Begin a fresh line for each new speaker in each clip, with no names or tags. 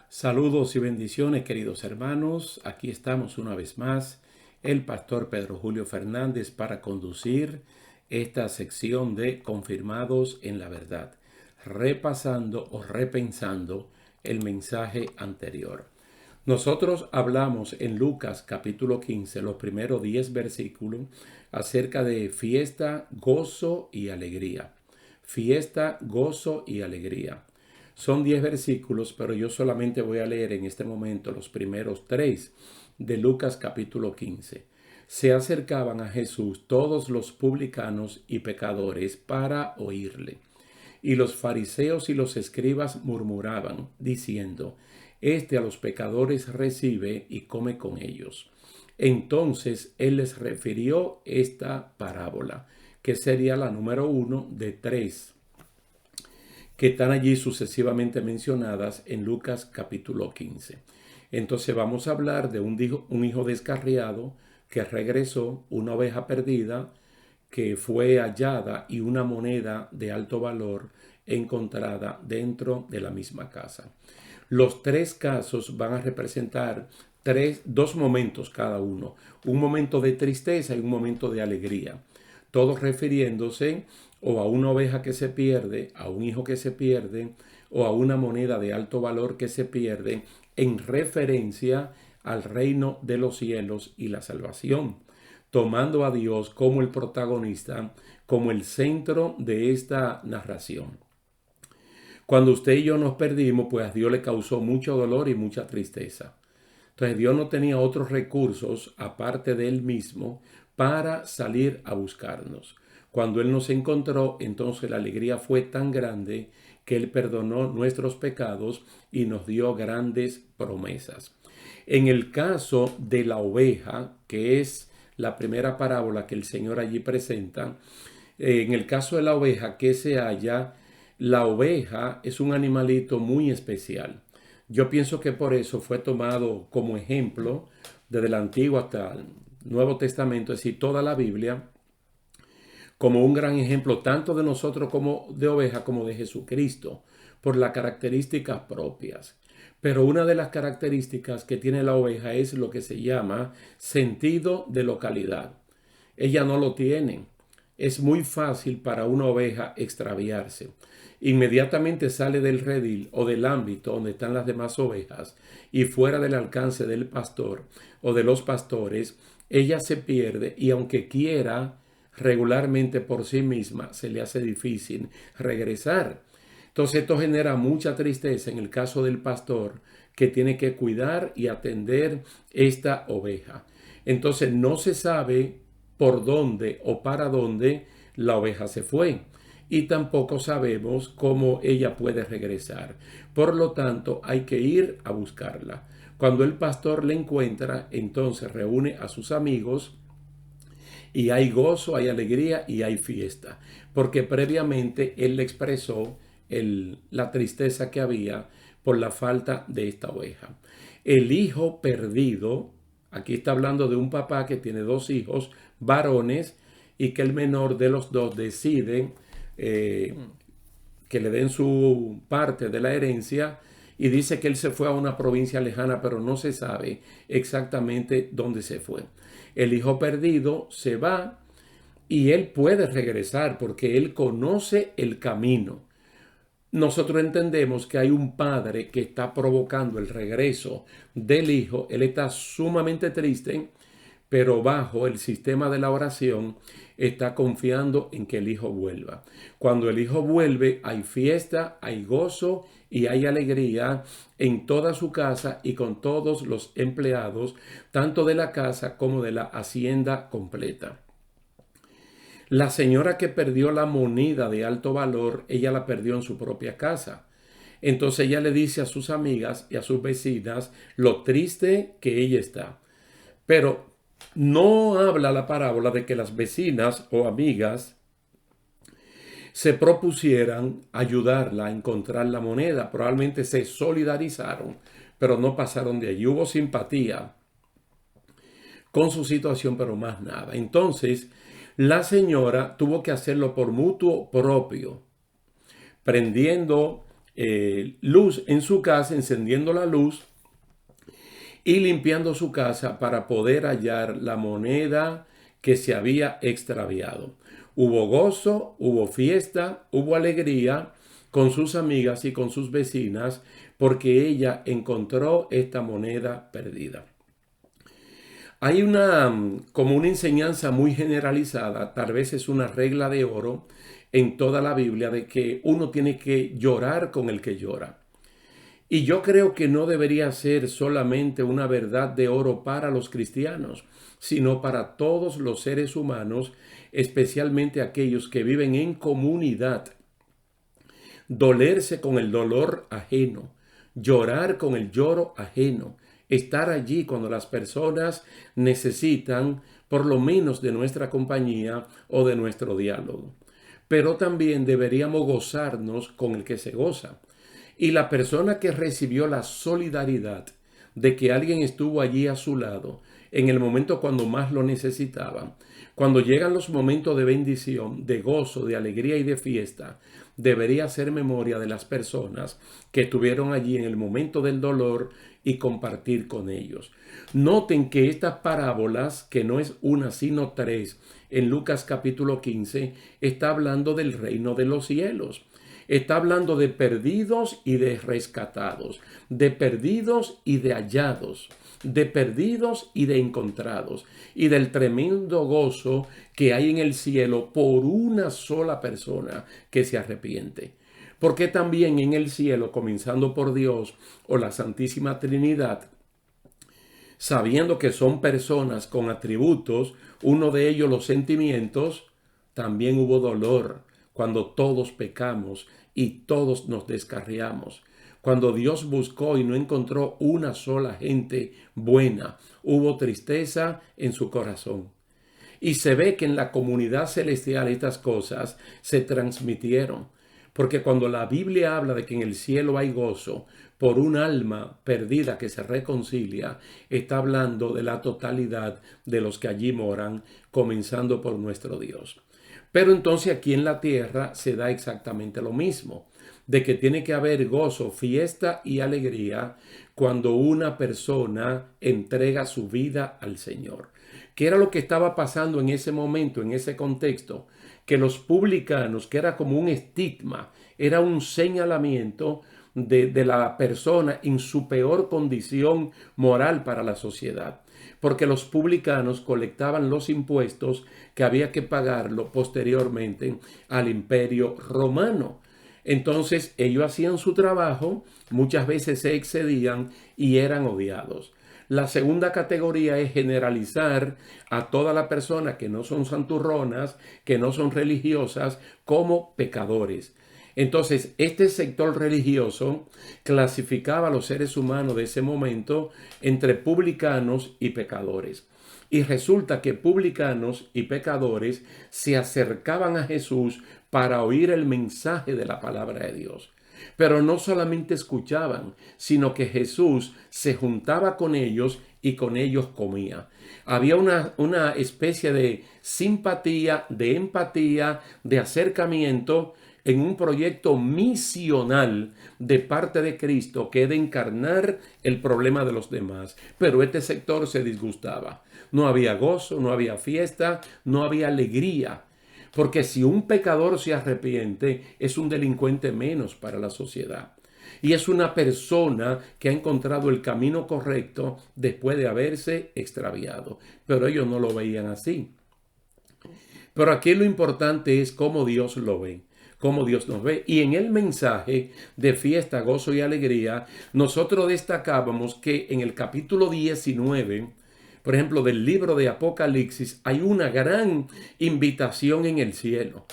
Saludos y bendiciones, queridos hermanos. Aquí estamos una vez más, el pastor Pedro Julio Fernández, para conducir esta sección de Confirmados en la Verdad, repasando o repensando el mensaje anterior. Nosotros hablamos en Lucas capítulo 15, los primeros 10 versículos, acerca de fiesta, gozo y alegría. Fiesta, gozo y alegría. Son 10 versículos, pero yo solamente voy a leer en este momento los primeros 3 de Lucas capítulo 15. Se acercaban a Jesús todos los publicanos y pecadores para oírle. Y los fariseos y los escribas murmuraban, diciendo: Este a los pecadores recibe y come con ellos. Entonces él les refirió esta parábola, que sería la número 1 de 3 que están allí sucesivamente mencionadas en Lucas capítulo 15. Entonces vamos a hablar de un hijo descarriado que regresó, una oveja perdida que fue hallada y una moneda de alto valor encontrada dentro de la misma casa. Los 3 casos van a representar dos momentos cada uno, un momento de tristeza y un momento de alegría, todos refiriéndose o a una oveja que se pierde, a un hijo que se pierde, o a una moneda de alto valor que se pierde, en referencia al reino de los cielos y la salvación, tomando a Dios como el protagonista, como el centro de esta narración. Cuando usted y yo nos perdimos, pues a Dios le causó mucho dolor y mucha tristeza. Entonces Dios no tenía otros recursos aparte de Él mismo para salir a buscarnos. Cuando Él nos encontró, entonces la alegría fue tan grande que Él perdonó nuestros pecados y nos dio grandes promesas. En el caso de la oveja, que es la primera parábola que el Señor allí presenta, en el caso de la oveja que se halla, la oveja es un animalito muy especial. Yo pienso que por eso fue tomado como ejemplo desde el Antiguo hasta el Nuevo Testamento, es decir, toda la Biblia, como un gran ejemplo tanto de nosotros como de oveja como de Jesucristo, por las características propias. Pero una de las características que tiene la oveja es lo que se llama sentido de localidad. Ella no lo tiene. Es muy fácil para una oveja extraviarse. Inmediatamente sale del redil o del ámbito donde están las demás ovejas y fuera del alcance del pastor o de los pastores, ella se pierde y aunque quiera regularmente por sí misma, se le hace difícil regresar. Entonces esto genera mucha tristeza en el caso del pastor que tiene que cuidar y atender esta oveja. Entonces no se sabe por dónde o para dónde la oveja se fue y tampoco sabemos cómo ella puede regresar. Por lo tanto, hay que ir a buscarla. Cuando el pastor la encuentra, entonces reúne a sus amigos y hay gozo, hay alegría y hay fiesta, porque previamente él le expresó la tristeza que había por la falta de esta oveja. El hijo perdido, aquí está hablando de un papá que tiene 2 hijos varones y que el menor de los 2 decide que le den su parte de la herencia y dice que él se fue a una provincia lejana, pero no se sabe exactamente dónde se fue. El hijo perdido se va y él puede regresar porque él conoce el camino. Nosotros entendemos que hay un padre que está provocando el regreso del hijo. Él está sumamente triste, pero bajo el sistema de la oración está confiando en que el hijo vuelva. Cuando el hijo vuelve, hay fiesta, hay gozo y hay alegría en toda su casa y con todos los empleados, tanto de la casa como de la hacienda completa. La señora que perdió la moneda de alto valor, ella la perdió en su propia casa. Entonces ella le dice a sus amigas y a sus vecinas lo triste que ella está. Pero no habla la parábola de que las vecinas o amigas se propusieran ayudarla a encontrar la moneda. Probablemente se solidarizaron, pero no pasaron de allí. Hubo simpatía con su situación, pero más nada. Entonces, la señora tuvo que hacerlo por mutuo propio, prendiendo luz en su casa, encendiendo la luz y limpiando su casa para poder hallar la moneda que se había extraviado. Hubo gozo, hubo fiesta, hubo alegría con sus amigas y con sus vecinas porque ella encontró esta moneda perdida. Hay como una enseñanza muy generalizada, tal vez es una regla de oro en toda la Biblia, de que uno tiene que llorar con el que llora. Y yo creo que no debería ser solamente una verdad de oro para los cristianos, sino para todos los seres humanos, especialmente aquellos que viven en comunidad. Dolerse con el dolor ajeno, llorar con el lloro ajeno, estar allí cuando las personas necesitan por lo menos de nuestra compañía o de nuestro diálogo. Pero también deberíamos gozarnos con el que se goza. Y la persona que recibió la solidaridad de que alguien estuvo allí a su lado en el momento cuando más lo necesitaba, cuando llegan los momentos de bendición, de gozo, de alegría y de fiesta, debería hacer memoria de las personas que estuvieron allí en el momento del dolor y compartir con ellos. Noten que estas parábolas, que no es una sino tres, en Lucas capítulo 15, está hablando del reino de los cielos. Está hablando de perdidos y de rescatados, de perdidos y de hallados, de perdidos y de encontrados, y del tremendo gozo que hay en el cielo por una sola persona que se arrepiente. Porque también en el cielo, comenzando por Dios o la Santísima Trinidad, sabiendo que son personas con atributos, uno de ellos los sentimientos, también hubo dolor cuando todos pecamos y todos nos descarriamos. Cuando Dios buscó y no encontró una sola gente buena, hubo tristeza en su corazón. Y se ve que en la comunidad celestial estas cosas se transmitieron. Porque cuando la Biblia habla de que en el cielo hay gozo por un alma perdida que se reconcilia, está hablando de la totalidad de los que allí moran, comenzando por nuestro Dios. Pero entonces aquí en la tierra se da exactamente lo mismo, de que tiene que haber gozo, fiesta y alegría cuando una persona entrega su vida al Señor. ¿Qué era lo que estaba pasando en ese momento, en ese contexto? Que los publicanos, que era como un estigma, era un señalamiento de la persona en su peor condición moral para la sociedad. Porque los publicanos colectaban los impuestos que había que pagarlo posteriormente al Imperio Romano. Entonces ellos hacían su trabajo, muchas veces se excedían y eran odiados. La segunda categoría es generalizar a toda la persona que no son santurronas, que no son religiosas, como pecadores. Entonces, este sector religioso clasificaba a los seres humanos de ese momento entre publicanos y pecadores. Y resulta que publicanos y pecadores se acercaban a Jesús para oír el mensaje de la palabra de Dios. Pero no solamente escuchaban, sino que Jesús se juntaba con ellos y con ellos comía. Había una especie de simpatía, de empatía, de acercamiento en un proyecto misional de parte de Cristo que es de encarnar el problema de los demás. Pero este sector se disgustaba. No había gozo, no había fiesta, no había alegría. Porque si un pecador se arrepiente, es un delincuente menos para la sociedad. Y es una persona que ha encontrado el camino correcto después de haberse extraviado. Pero ellos no lo veían así. Pero aquí lo importante es cómo Dios lo ve, cómo Dios nos ve. Y en el mensaje de fiesta, gozo y alegría, nosotros destacábamos que en el capítulo 19, por ejemplo, del libro de Apocalipsis, hay una gran invitación en el cielo.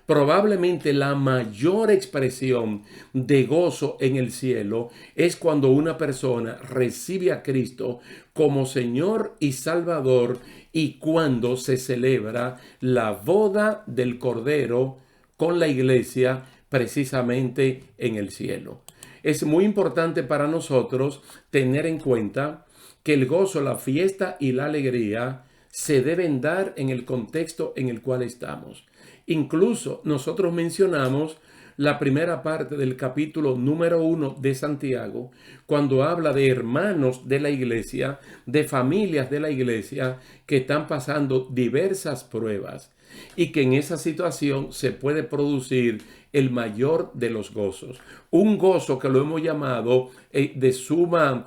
Probablemente la mayor expresión de gozo en el cielo es cuando una persona recibe a Cristo como Señor y Salvador y cuando se celebra la boda del Cordero con la iglesia precisamente en el cielo. Es muy importante para nosotros tener en cuenta que el gozo, la fiesta y la alegría se deben dar en el contexto en el cual estamos. Incluso nosotros mencionamos la primera parte del capítulo número 1 de Santiago, cuando habla de hermanos de la iglesia, de familias de la iglesia que están pasando diversas pruebas y que en esa situación se puede producir el mayor de los gozos. Un gozo que lo hemos llamado de suma,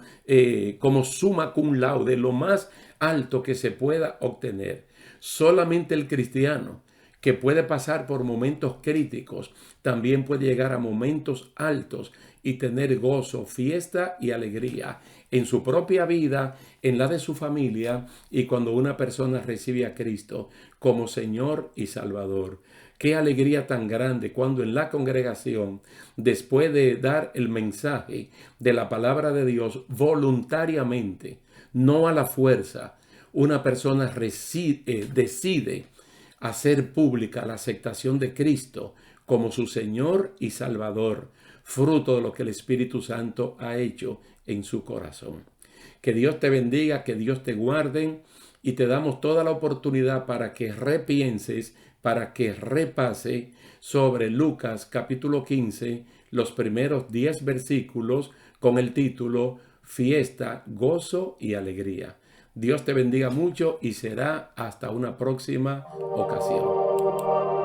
como summa cum laude, lo más alto que se pueda obtener. Solamente el cristiano, que puede pasar por momentos críticos, también puede llegar a momentos altos y tener gozo, fiesta y alegría en su propia vida, en la de su familia y cuando una persona recibe a Cristo como Señor y Salvador. Qué alegría tan grande cuando en la congregación, después de dar el mensaje de la palabra de Dios voluntariamente, no a la fuerza, una persona decide hacer pública la aceptación de Cristo como su Señor y Salvador, fruto de lo que el Espíritu Santo ha hecho en su corazón. Que Dios te bendiga, que Dios te guarde y te damos toda la oportunidad para que repienses, para que repase sobre Lucas capítulo 15, los primeros 10 versículos con el título Fiesta, Gozo y Alegría. Dios te bendiga mucho y será hasta una próxima ocasión.